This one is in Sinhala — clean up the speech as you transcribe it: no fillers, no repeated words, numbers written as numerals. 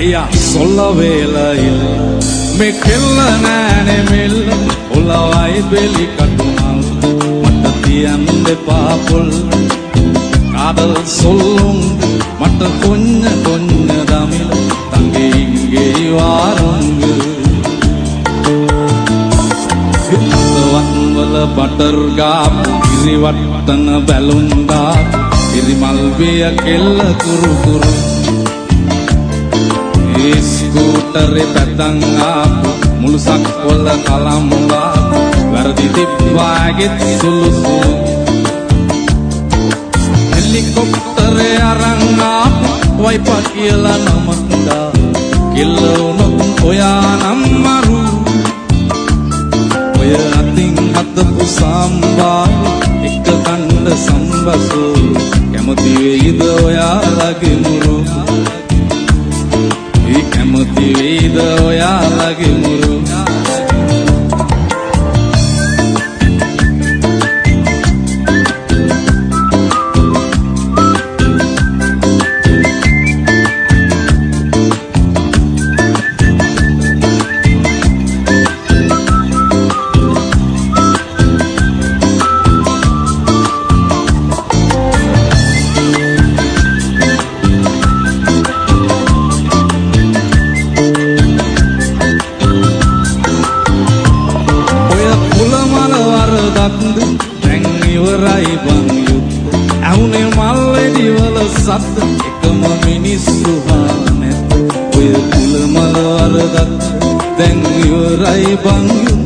අයියා සොල්ල වේලයිල් මේ කෙල්ල නෑනේ මෙල්ල ඔලවයි බෙලි කටුමල් මට තියන්න දෙපා පොල් කාදල් සොල්ලුම් මට කොන්න කොන්න දමිල තංගේ ඉංගේ වාරුංග වල බටර් ගාපු ඉරිවට්ටන බැලුම් දාපු ඉරිමල් විය කෙල්ල කුරු කුරු ඒ ස්කූටරේ පැතන් ආපු මුළු සක්වල කලම් වාපු වැරදි තිබ්බාගෙත් සුළු සුළු හෙලිකොප්ටරේ අරන් ආපු වයිපා කියලා නමක් දා කෙල්ල උනොත් ඔයා නම් මරු ඔය අතින් හදපු සම්බා එක කන්න සම්බසෝ කැමති වෙයිද ඔයාලගේ මුරු ඒ කැමති වෙයිද ඔයාලගේ මුරු දැන් ඉවරයි බං යුත් ඇහුනේ මල්ලෙඩි වල සද්ද එකම මිනිස්සු හානැත් ඔය කුල මල වරදක් දැන් ඉවරයි බං යුත්